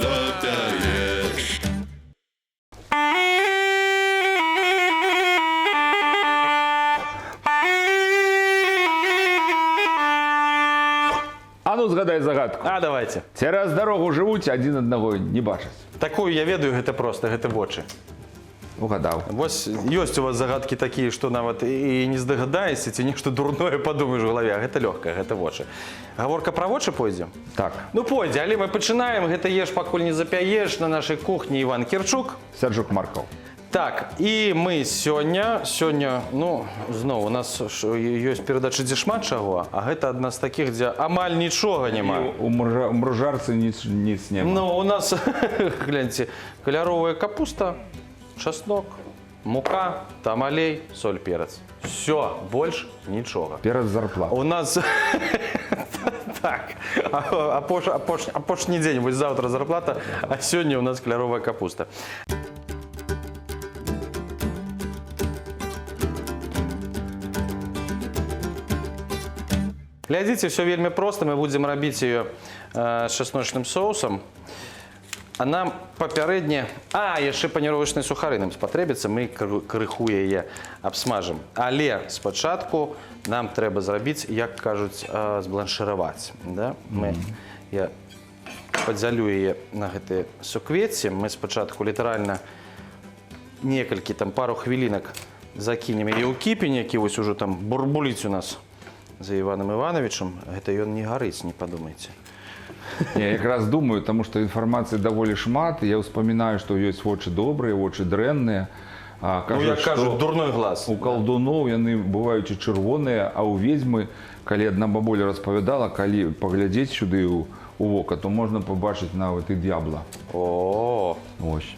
хапяешь. А ну згадай загадку. А давайте. Цераз дарогу жывуць, адзін аднаго не бачаць. Такую я ведаю, гэта просто, гэта вочы. Угадаў. Вось ёсць у вас загадкі такія, што нават і не здагадаешся, ці нешта дурное падумаеш у галаве, а гэта лёгка, гэта вочы. Гаворка пра вочы пойдзе? Так. Ну пойдзе, але мы пачынаем, гэта еш пакуль не запяеш, на нашай кухні Іван Кірчук. Сярджук Марков. Так, і мы сёння, ну, зноў, у нас ёсць перадачы, дзе шмат чаго, а гэта адна з такіх, дзе амаль нічога няма. У мружарцы ніц няма. Ну, у нас, гляньце, каляровая капуста, часнок, мука, там алей, соль, перец. Всё, больш нічога. Перад зарплата. У нас... Так, апошні дзень, вось заўтра зарплата, а сёння у нас каляровая капуста. Глядзіце, все вельмі проста, мы будзем рабіць ее з часночным соусам. А нам папярэдне... яшчэ паніровачныя сухары нам спатрэбіцца, мы крыху яе абсмажым. Але спачатку нам трэба зрабіць, як кажуць, збланшыраваць. Я падзялю яе на гэтыя суквецці. Мы спачатку літаральна некалькі, пару хвілінак закінем яе ў кіпень, які вось ужо там бурбуліць у нас за Іваном Івановичем. Гэта ён не гарыць, не падумайце. Я якраз думаю, тому што інфармацыі даволі шмат. Я ўспамінаю, што ёсць вочы добрыя, вочы дрэнныя. Ну, як кажуць, дурной глаз. У калдуноў яны бываюць і чырвоныя, а ў ведзьмы, калі адна бабуля распавядала, калі паглядзець сюды ў вока, то можна пабачыць нават і д'ябла. О! Ось.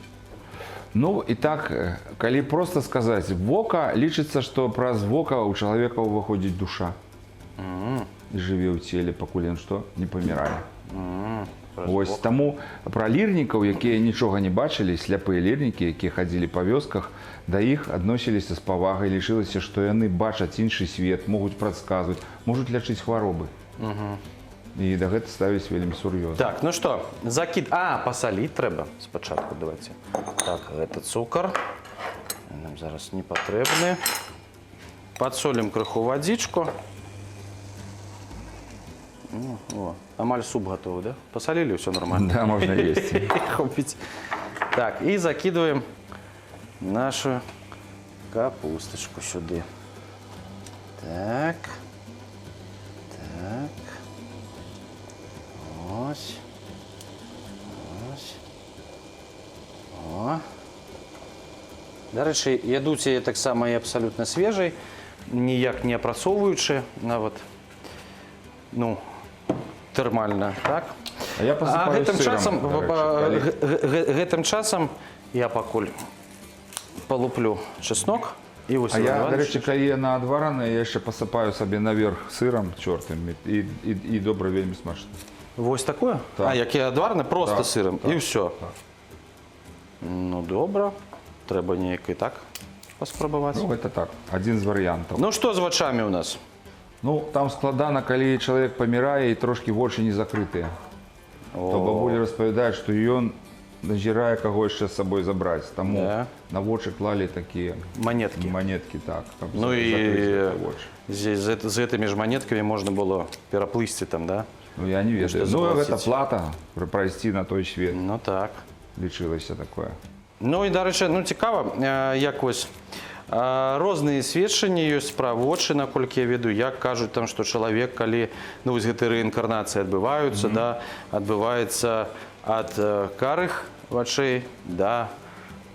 Ну, і так, калі проста сказаць, вока, лічыцца, што праз вока ў чалавека ўваходзіць душа. І жыве ў целе, пакуль ён што, не памірае. Вось, таму пра лірнікаў, якія нічога не бачылі, сляпыя лірнікі, якія хадзілі па вёсках, да іх адносіліся з павагай, лічылася, што яны бачаць іншы свет, могуць прадказваць, можуць лячыць хваробы. І да гэта ставіць вельмі сур'ёзна. Так, ну што, закід... пасаліць трэба спачатку, давайте. Так, гэта цукар. Нам зараз не патрэбны. Падсолім крыху вадзічку. О, амаль суп готовы, да? Посолили, все нормально. Да, можно есть. Так, и закидываем нашу капусточку сюда. Так. Так. Ось. Ось. О. До речі, ядуть її так само і абсолютно свіжий, ніяк не опрацовуючи, навіть, ну, термальна, так? А я посыпаю сыром, гэтым часам я пакуль полуплю чеснок. І ось я, до речі, калі яна адварана, я яшчэ пасыпаю сабе наверх сыром чёртым і добра вельмі смачна. Вось такое? Так. Які адвараны просто сыром, і ўсё. Ну, добра. Трэба неяк і так паспрабаваць. Ну, гэта так, адзін з варыянтаў. Ну, што з вачамі ў нас? Ну, там складана, калі чалавек памірае і трошкі вочы не закрытыя. То бабуля распавядае, што ён назірае каго яшчэ з сабой забраць. Таму на вочы клалі такія манеткі. Манеткі, так. Ну і з гэтымі ж манеткамі можна было пераплысці там, да? Ну, я не ведаю. Ну, гэта плата прайсці на той свет. Ну, так. Лічылася такое. Ну, і, дарэчы, ну, цікава, як вось розныя сведчанні ёсць пра вочы, наколькі я ведаю, як кажуць там, што чалавек, калі, ну, вось гэты рэінкарнацыі адбываюцца, да, адбываецца ад карых вачэй да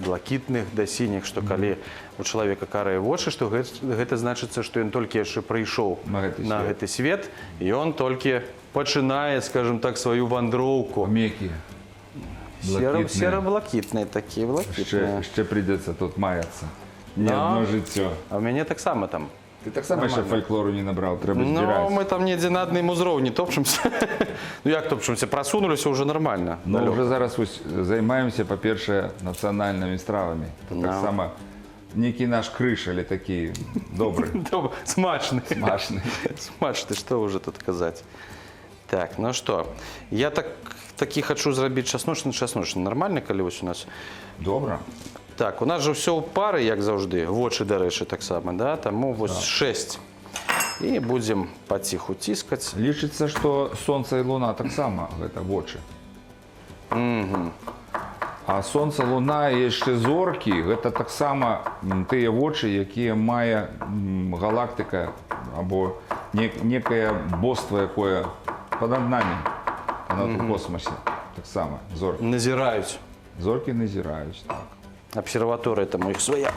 блакітных, да сініх, што калі у чалавека карыя вочы, што гэта значыцца, што ён толькі яшчэ прыйшоў на гэты свет, і ён толькі пачынае, скажем так, сваю вандроўку. Меккі. Серо-блакітныя такія, блакітныя. Яшчэ прыйдецца тут маяцца. Не одно жыццё. А ў мяне таксама там. Ты таксама яшчэ фальклору не набраў, трэба збіраць. Ну, мы там недзе на адным узроўні топчемся. Ну, як топчемся? Прасунуліся ўжо нармальна. Ну, ўжо зараз займаемся, па-першае, нацыянальнымі стравамі. Таксама некі наш крыш, але такі добры. Смачны. Смачны. Смачны, што ўжо тут казаць. Так, ну что, я таки хочу зробити часночний. Нормально, коли ось у нас? Добре. Так, у нас же все у пари, як завжди, в очі, до речі, так само, да? Тому ось 6. І будемо потиху тискати. Лічиться, що сонце і луна так само гэта вочы. А сонце, луна і яшчэ зоркі гэта таксама тыя вочы, якія мае галактыка або некае боства, якое понад нами, понад у космосе. Таксама зоркі. Назираюць. Зоркі назіраюць, так. Обсерваторія там у їх своя.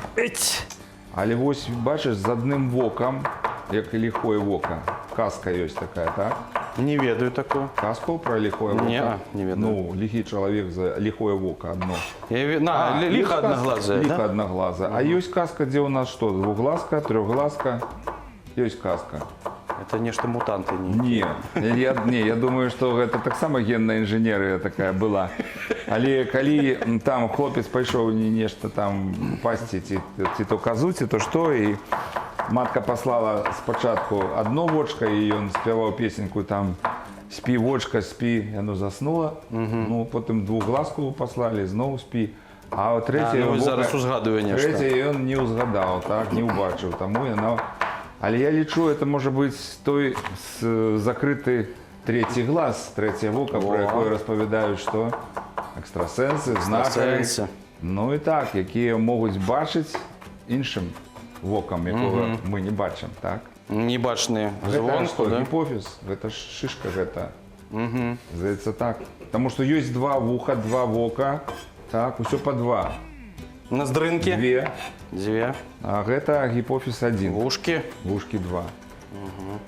Але вось бачиш, з адним воком, як і лихое вока, казка ёсць такая, так? Не ведаю такого. Казку про лихое вока? Не ведаю. Ну, лихий чоловік за лихое вока одно. Лихо одноглазая, Лихо да? одноглазая. А есть казка, где у нас что, двухглазка, трехглазка? Есть казка. Это нечто мутанты. Я думаю, что это так само генная инженерия такая была. Але калі там хлопец пайшоў не нешта там пасці, ці то казу, ці то што, і матка паслала спачатку одно вочка, і ён спяваў песеньку там «Спі, вочка, спі», яно заснула. Ну, потым двухглазку паслалі, зноў спі. А трэцяе зараз узгадую нешта. Трэцяе ён не ўзгадаў, так, не ўбачыў, таму яно... Але я лічу, это можа быць той закрыты третий глаз, третье вока, про якое распавядаюць, што экстрасенсы, знакары. Ну і так, якія могуць бачыць іншым вокам, якога мы не бачым, так? Небачныя Гэта што, звонку, да? гіпофіз, гэта ж шишка гэта. Здаецца так. Таму што ёсць два вуха, два вока, так, усё па два. Ноздрынки. Две. А гэта гіпофіз один. Вушки. Вушки два.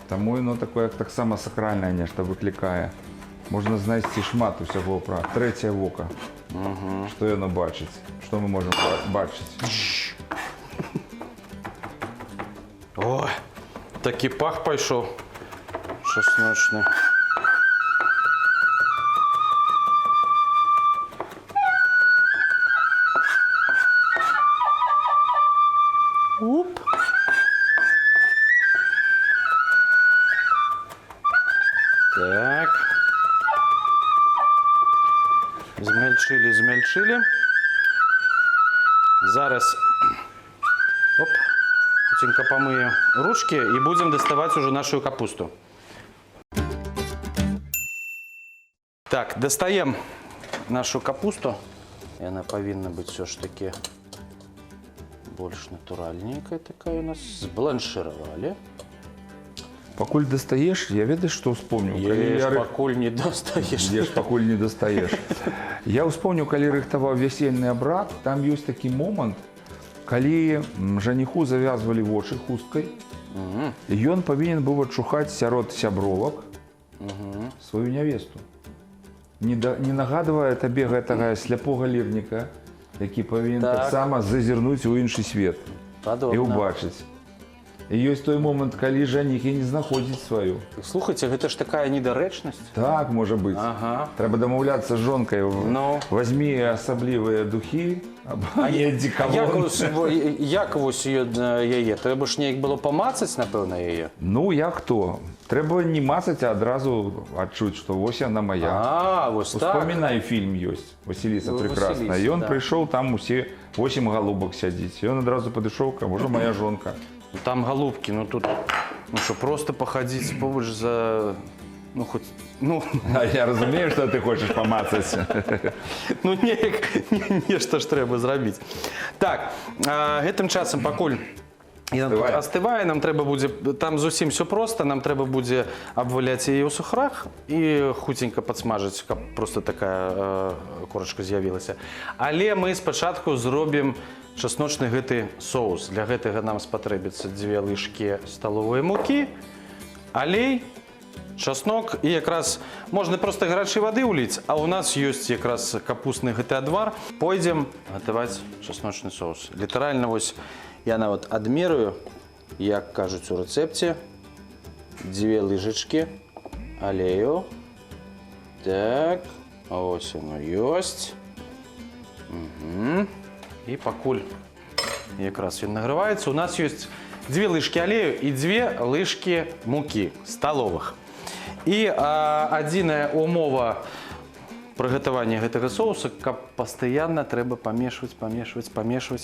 Таму яно такое таксама сакральнае нешта выклікае. Можна знайсці шмат усяго пра трэцяе вока. Што яно бачыць? Што мы можам бачыць? Ой, такі пах пайшоў часночны. Уп. Так. Змельчили. Зараз хутенько помыю ручки и будем доставать уже нашу капусту. Так, достаем нашу капусту. И она повинна быть все ж таки больше натуральненькая такая у нас. Сбланшировали. Пакуль дастаеш, я ведаеш, што ўспомніў? Пакуль не достаешь. Еш, пакуль не дастаеш. Я ўспомніў, калі рыхтаваў вясельны абрад, там ёсць такі момант, калі жаніху завязвалі вочы хусткай, і ён павінен быў адчухаць сярод сябровак сваю нявесту. Не нагадвае табе гэтага сляпога лірніка, які павінен таксама зазірнуць у іншы свет і ўбачыць. І ёсць той момант, калі жаніх і не знаходзіць сваю. Слухайце, гэта ж такая недарэчнасць. Так, можа быць. Трэба дамаўляцца з жонкай. Возьмі асаблівыя духі, або адзікавон. Як вось яе? Трэба ж неяк было памацаць, напэўна, яе? Ну, як то? Трэба не мацаць, а адразу адчуць, што вось яна моя. Вось так. Успамінай, фільм ёсць, Васіліса прекрасна. Ён прыйшоў, там усе 8 галубак сядзіць. Ён адразу падышоў, можа, моя жонка. Там голубки, ну тут, ну что, просто походить побольше за, ну хоть, ну... Я разумею, что ты хочешь помацать. Ну, нешта ж трэба зрабіць. Так, гэтым часам, пакуль астывае, нам трэба будзе, там зусім все просто, нам трэба будзе абваляць яе ў сухарах і хутенька падсмажыць, каб просто такая корачка з'явілася. Але мы спачатку зробім часночны гэты соус. Для гэтага нам спатрэбіцца 2 лыжкі сталовай мукі, алей, часнок і якраз можна проста гарачай вады ўліць, а ў нас ёсць якраз капустны гэты адвар. Пойдзем гатаваць часночны соус. Літаральна вось я нават адмераю, як кажуць у рэцэпце, 2 лыжачкі алею. Так, ось оно ёсць. І пакуль якраз ён награваецца, у нас ёсць 2 лыжкі алею і 2 лыжкі мукі сталовых. І адзіная умова прыгатавання гэтага соуса, каб пастаянна трэба памешваць.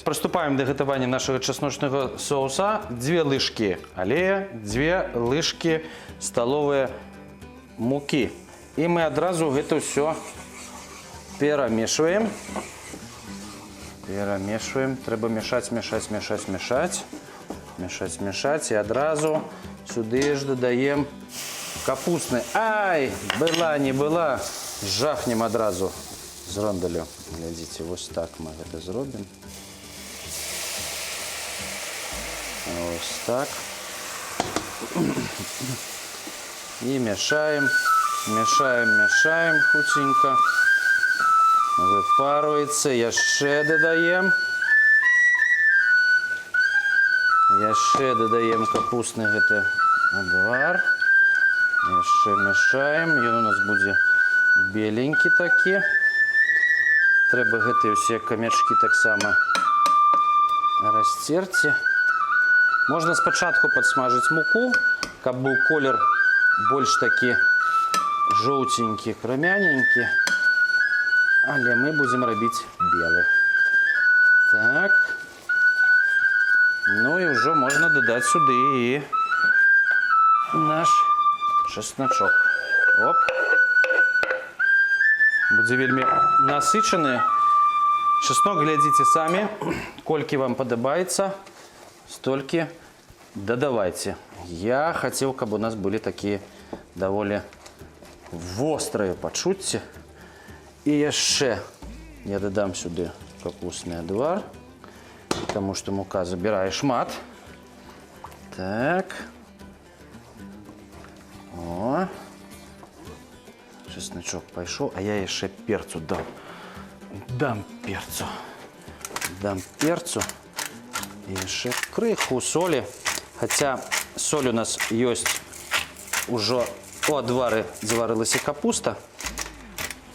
Прыступаем да гатавання нашага часночнага соуса. 2 лыжкі алея, 2 лыжкі сталовыя мукі. І мы адразу гэта ўсё перамешваем. Трэба мешаць. І адразу сюды ж дадаем капустны. Ай, была, не была. Жахнем адразу з рондалю. Глядзіце, вось так мы гэта зробім. Вось так. І мешаем хуценька. Выпарваецца, яшчэ дадаем. Яшчэ дадаем капустны гэты адвар. Яшчэ мешаем. Ён у нас будзе беленькі такі. Трэба гэтыя ўсе камячкі таксама расцерці. Можна спачатку падсмажыць муку, каб быў колер больш такі жоўценькі, крамяненькі. Але мы будзем рабіць белы. Так. Ну і ўжо можна дадаць сюды і наш часначок. Оп. Будзе вельмі насычаны. Часнок глядзіце самі. Колькі вам падабаецца, столькі дадавайце. Я хацеў, каб у нас былі такія даволі вострыя пачуцці. І яшчэ я дадам сюды капустны адвар, таму што мука забірае шмат. Так. О. Чесночок пайшоў, а я яшчэ перцу дам. Дам перцу. І яшчэ крыху солі. Хаця соль у нас ёсць ужо у адвары заварылася капуста.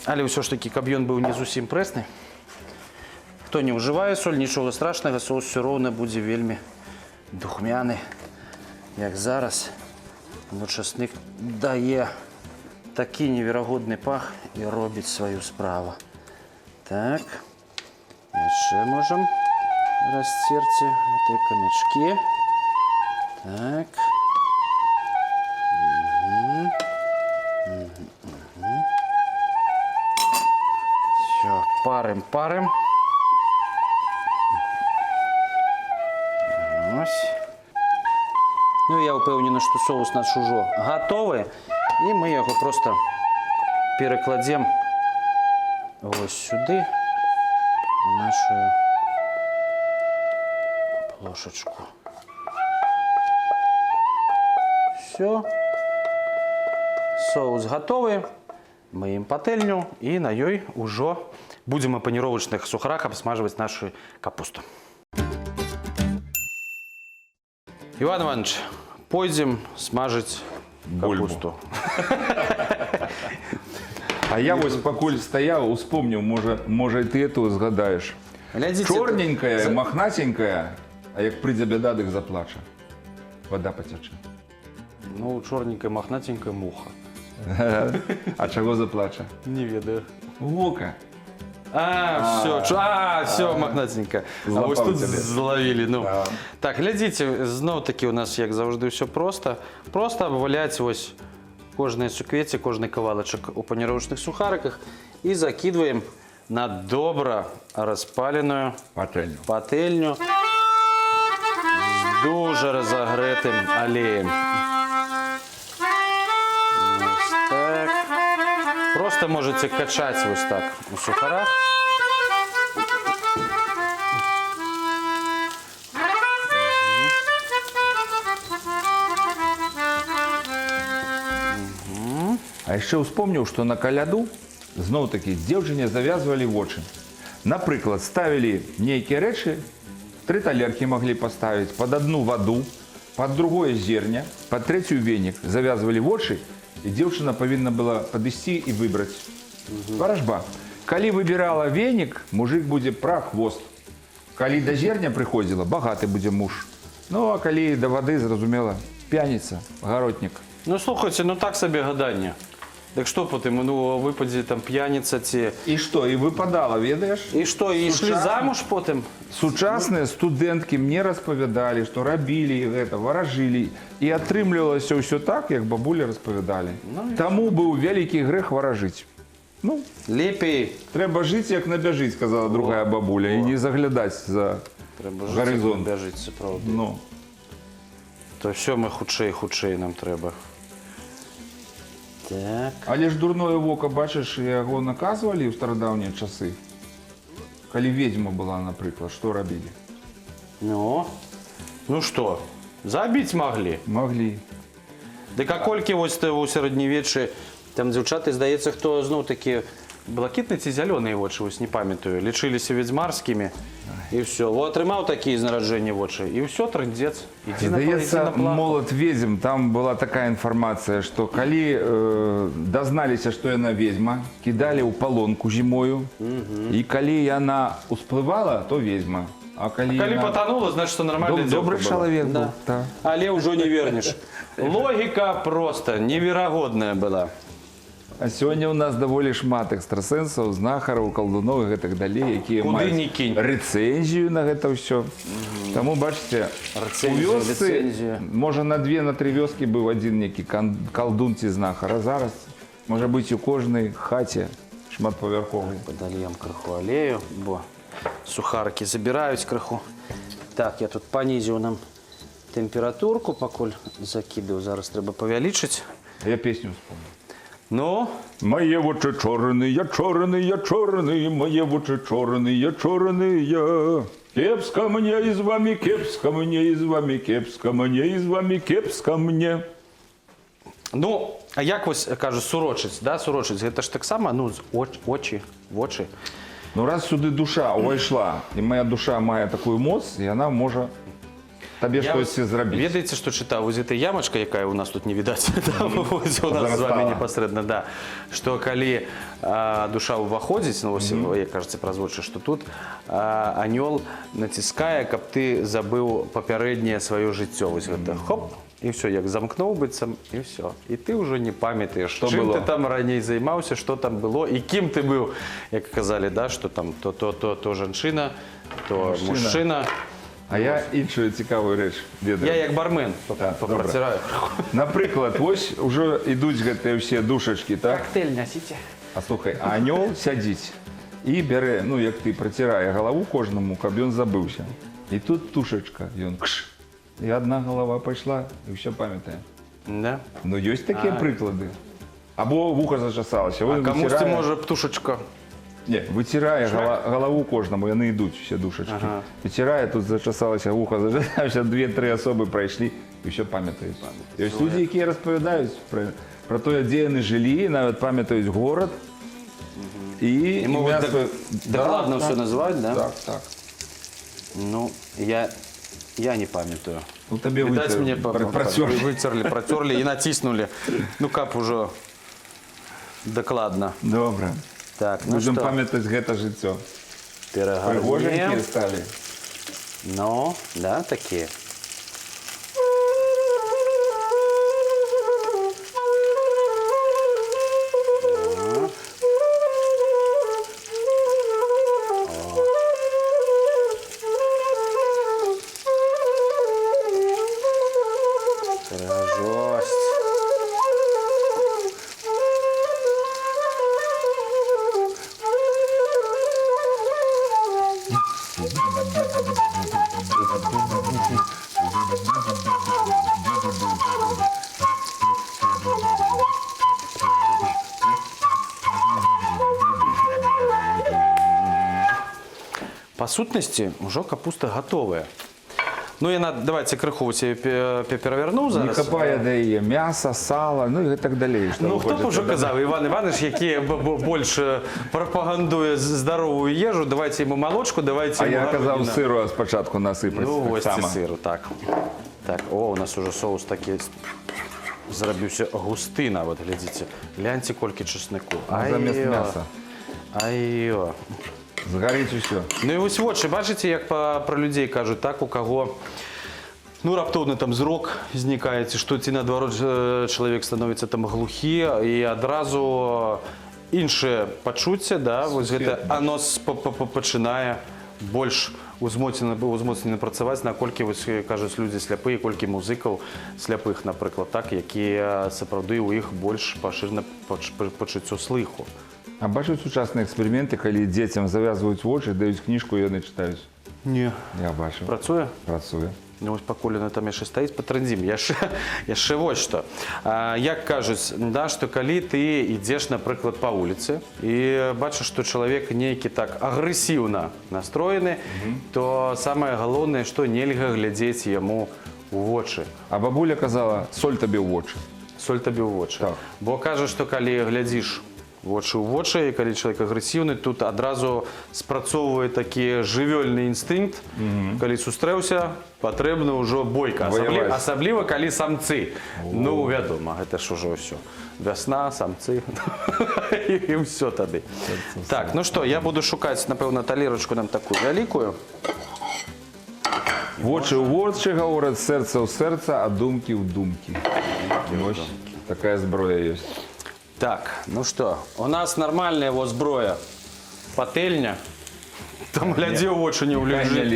Але ўсё ж такі, каб ён быў не зусім прэсны. Хто не ўжывае соль, нічога страшнага, соус ўсё роўна будзе вельмі духмяны. Як зараз, бо часник дае такі неверагодны пах і робіць сваю справу. Так, яшчэ можам расцерці гэтыя камячкі. Так. Все, парым. Ось. Ну, я ўпэўнены, што соус наш ужо гатовы. І мы яго просто перакладзем вось сюды, у нашу плошачку. Все. Соус гатовы. Мыем патэльню і на ёй ужо будзем у паніровачных сухарах абсмажваць нашу капусту. Іван Іванович, пойдзем смажыць капусту. А я вось пакуль стаяў, успомніў, можа і ты эту згадаеш. Чорненькая, махнатенькая, а як прыйдзе бяда, дык заплача. Вода пацячэ. Ну, чорненькая, махнатенькая муха. А чаго заплача? Не ведаю. Вока. Все, махнатенька. А вось тут зловілі. Ну. Так, глядзіце, зноў-такі у нас, як заўжды, ўсё проста. Проста абваляць вось кожнае суквецце, кожны кавалачак у паніровачных сухарыках і закідваем на добра распаленую патэльню з дужа разагрэтым алеем. Вось так. Просто можете качаць вось так у сухарах. А яшчэ ўспомніў, што на каляду зноў-такі дзеўчыне завязвалі вочы. Напрыклад, ставілі нейкія рэчы, 3 талеркі маглі паставіць, пад адну ваду, пад другое зерня, пад трэцюю венік, завязвалі вочы, і дзеўчына павінна была падысці і выбраць. Варажба. Калі выбірала венік, мужик будзе пра хвост. Калі да зерня прыходзіла, багаты будзе муж. Ну, а калі да вады, зразумела, п'яніца, гаротнік. Ну слухайте, ну так собі гадання. Так що потім, ну випаді там п'яниця ці. І що, і випадало, ведаєш? І що, і йшли Сучасно. замуж потім? Сучасные студентки мне розповідали, що робили це, ворожили. І отрымлювалося все так, як бабулі розповідали. Тому був великий грех ворожити. Ну, Ліпій. треба жити, як набіжить, сказала другая бабуля, і не заглядати за Треба горизонт. біжити, це правда. Ну, То все ми худший нам треба. Так. але ж дурное воко, бачиш, його наказували в стародавні часи. Коли ведьма була, наприклад, що робили? Ну що, забити могли. Могли. Да а кольки ось у середньовіччі, там дівчата, здається, хто знов таки блакитні ці зелені очі, ось не пам'ятаю, лічилися відьмарськими. І все. Отримав такі з народження очі. І все, трындець. Іди на Здається, плаху. молот ведьм, там була така інформація, що коли дозналися, що вона ведьма, кидали у полонку зимою, і коли вона успливала, то ведьма. А коли Коли вона... потонуло, значить, що нормальний Добрий чоловік був. Так. Але вже не вернеш. Логіка просто невероятна була. А сьогодні у нас доволі шмат екстрасенсів, знахарів, колдунов і так далі, які Куди ні мають кинь. рецензію на це все. Тому, бачите, Рецензію, у вёсці, ліцензію. може на 2-3 вёски був один некий колдун ці знахар, а зараз може бути у кожній хаті шматповерховий. Подольем криху алею, бо сухарики забирають криху. Так, я тут понизив нам температурку, покуль закидаю. Зараз треба повялічити. Я пісню вспомнив. Ну, Моє очі чорний, я чорний, я чорний, моє очі чорний, я чорний, я. Кепська мені із вами, кепська мені із вами, кепська мені із вами, кепська мені. ну, а як ось кажуть, сурочиць, да, сурочиць, це ж так само, ну, очі, в очі. Ну раз сюди душа увійшла, і моя душа має таку моць, і вона може тобі щось зробити. Ведаете, что читал? Вот эта ямочка, якая у нас тут не видать, там, ось у нас з вами Зарастала. непосредственно, да, что коли душа уваходить, ну, ось, я, кажется, прозвучу, что тут анёл натискає, каб ти забив попереднє своє життя. Ось это, хоп, і все, як замкнув бицем, і все. І ти вже не пам'ятаєш, Що чим було? ти там раніше займався, що там було, і ким ти був. Як казали, да, що там то жінка, то мужчина. А я іншу цікаву річ відаю. Я як бармен Так, попротираю. Наприклад, ось вже йдуть всі душечки, так? Коктейль носите. А слухай, а аньол сидить і бере, ну як ти, протирає голову кожному, щоб він забився. І тут тушечка, і він кш. І одна голова пішла, і все пам'ятає. Да. Ну, є такі приклади. Або вухо зачесалося. А Він комусь витирає- може птушечка. Ні, витирає голову кожному, вони йдуть, всі душечки. Ага. Витирає, тут зачесалося вухо, зачесалося, 2-3 особи пройшли і все пам'ятають. І ось люди, які розповідають про те, де вони жили, навіть пам'ятають город. І І можуть ім'я своє- докладно Да, все так, називати, да? Так, так. Ну, я не пам'ятаю. Ну, тобі Видать, мне протерли. протерли и натиснули. Ну, как уже докладно. Добре. Так, ну Будемо что, пам'ятати це життя. пирогарни. Пригоженькі стали. Ну, да, такие. Жесть. По сутності, вже капуста готова. Ну, я давайте криху ось я переверну Не зараз. копає, де є м'ясо, сало, ну і так далі. що Ну, ви хто б хочете вже додати. казав, Іван Іванович, який більше пропагандує здорову їжу, давайте йому молочку, давайте А йому я казав гарбузину. сиру спочатку насипати. Ну, так ось це само. сиру, так. Так, о, у нас уже соус такий зробився густина, от глядите. Гляньте, кілька чеснику. Замість м'яса. Ай-йо. Згорить усе. Ну і ось очі, бачите, як про людей кажуть, так, у кого Ну, раптоўны там зрок знікае, ці што, ці наадварот чалавек становіцца там глухі, і адразу іншае пачуцце, да, вось гэта оно пачынае больш узмоцнена працаваць, наколькі, вось, кажуць людзі сляпыя, колькі музыкаў сляпых, напрыклад, так, якія сапраўды ў іх больш пашырана пачуццё слыху. А бачыць сучасныя эксперыменты, калі дзецям завязваюць вочы, даюць кніжку, і яны чытаюць? Не. Я бачыў. Працуе? Працуе. Ну, вось пакуль яна там яшчэ стаіць, патрандзім. Яшчэ вось што. Як кажуць, да, што калі ты ідзеш, напрыклад, па вуліцы і бачыш, што чалавек нейкі так агрэсіўна настроены, то самае галоўнае, што нельга глядзець яму ў вочы. А бабуля казала, соль табе ў вочы. Соль табе ў вочы. Так. Бо кажа, што калі глядзіш вочы ў вочы, і калі чалавек агрэсіўны, тут адразу спрацоўвае такі жывёльны інстынкт. Калі сустрэўся, патрэбна ўжо бойка. Асабліва, калі самцы. Ну, вядома, гэта ж ужо ўсё. Вясна, самцы. І ўсё тады. Так, ну што, я буду шукаць, напэўна, талерачку нам такую вялікую. Вочы ў вочы гавораць, сэрца ў сэрца, а думкі ў думкі. Вось такая зброя ёсць. Так, ну что, у нас нормальная вот зброя. Пательня. Там глядзі ў вочы не ўляжы.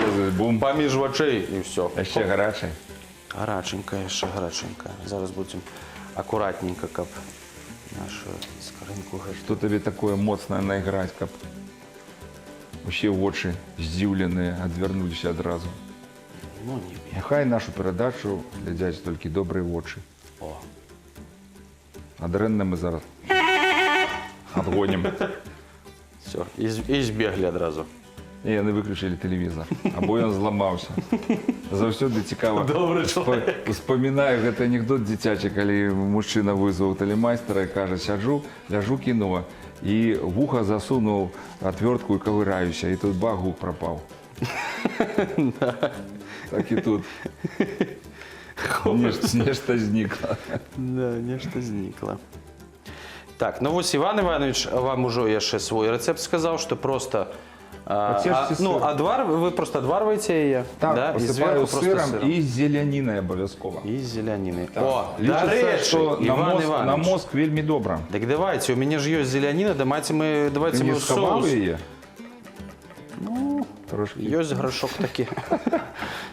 Паміж вачэй і ўсё. Яшчэ гарачай. Гараченькая, яшчэ гараченькая. Зараз будзем акуратненько, каб нашу скарынку гэту. Што табе такое моцнае найграць, каб усе вочы здзіўленыя адвярнуліся адразу? Ну, не бе. Няхай нашу перадачу глядзяць толькі добрыя вочы. О. А дрэнна мы зараз адгонім. Все, і збеглі адразу. І яны выключылі тэлевізор, або ён зламаўся. Заўсёды цікава. Добры чалавек. Успамінаю гэты анекдот дзіцячы, калі мужчына вызваў тэлемайстра і кажа, сяджу, ляжу кіно, і вуха засунуў отвертку і кавыраюся, і тут бах, гук прапаў. Так і тут. Нешта знікла. Да, нешта знікла. Так, ну вось Іван Іванович вам ужо яшчэ свой рэцэпт сказаў, што просто вы просто адварваеце яе, так, посыпаю сыром і зелянінай абавязкова. І зелянінай. О, лічыцца, што на мозг вельмі добра. Так давайте, у мяне ж ёсць зеляніна, давайте мы схаваў соус. яе? Ну, ёсць грашок такі.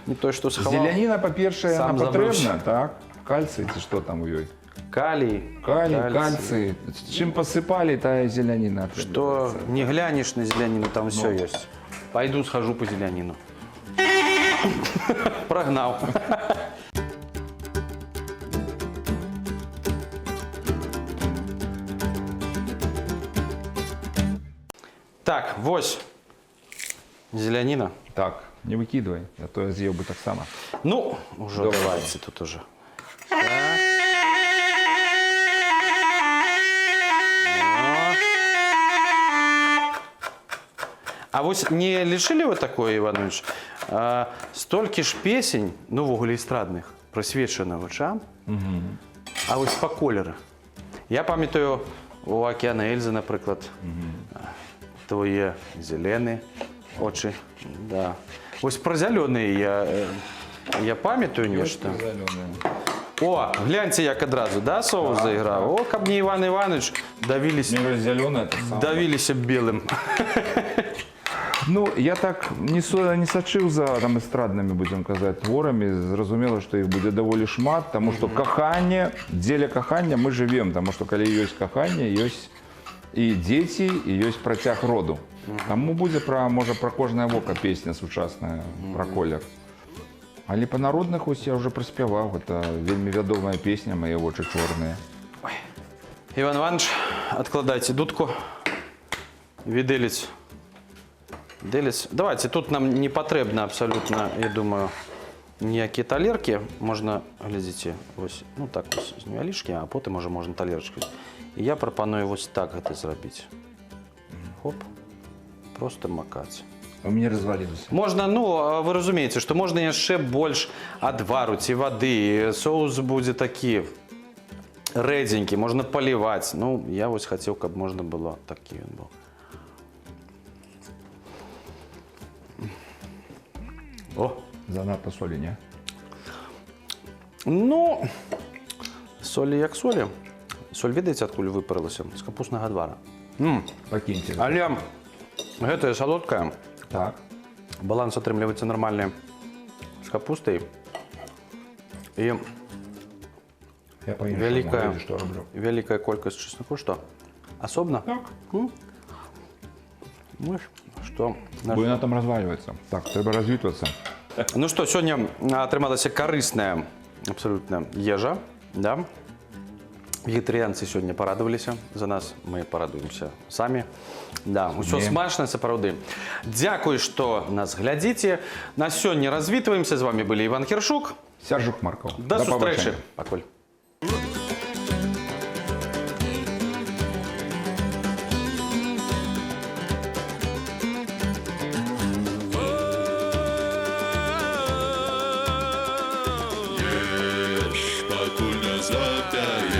Не той, што схаваў. Зеляніна, па-першае, яна патрэбна, так? Кальцый, ці што там у ёй? Калій. Кальцый. Чым пасыпалі, тая зеляніна. Што не глянеш на зеляніну, там все ёсць. Пойду схожу по зеляніну. Прогнаў. Так, вось зеляніна. Так, не выкидывай, а то я з'еў бы таксама. Ну, уже давайте тут уже. Так. А вось не лічылі вы такое, Іванович? Столькі ж песень, ну, ввогуле эстрадных, прысвечана вачам, а вось па колеры. Я памятаю у Акіяна Эльзы, напрыклад, твае зеленыя очы. Да. Вось пра зялёныя я памятаю нешта. О, гляньце, як адразу, да, соус заіграў? О, каб не Іван Іванович, давіліся б белым. Ну, я так не сачыў за там эстраднымі, будзем казаць, творамі. Зразумела, што іх будзе даволі шмат, таму што каханне, дзеля кахання мы жывем, таму што калі ёсць каханне, ёсць і дзеці, і ёсць працяг роду. Таму будзе, можа, пра кожнае вока песня сучасная, пра колер. Але па народных вось я ўжо праспяваў, гэта вельмі вядомая песня «Мае вочы чорныя». Іван Іванович, адкладайце дудку, відэліць. Давайте, тут нам не патрэбна абсолютно, я думаю, ніякія талеркі. Можна, глядзіце, вось, ну так вось, з невялічкі, а потым уже можна талерачку. І я прапаную вось так гэта зрабіць. Хоп, просто макаць. У мяне развалілася. Можна, ну, вы разумееце, што можна яшчэ больш адвару ці вады. Соус будзе такі рэдзенькі, можна паліваць. Ну, я вось хацеў, каб можна было такі ён быў. О, занадта солі, не? Ну, солі як солі. Соль, видите, откуда выпарилася? З капустного двора. Покиньте. Але гэтая солодкая, Так. баланс атрымліваецца нармальны з капустай. І Я по Великая. что роблю. вялікая колькасць чесноку. Што? Асобна? Так. Ну, што? Бо она там разваливается. Так, треба развитываться. Ну што, сёння атрымалася карысная абсалютна ежа. Да? Вегетарыянцы сёння парадаваліся за нас, мы парадуемся самі. Да, усё смачна, сапраўды. Дзякуй, што нас глядзіце. На сёння развітваемся. З вами былі Іван Хершук. Сяржук Марков. Да сустрэчы. Пакуль. Пакуль не запяє.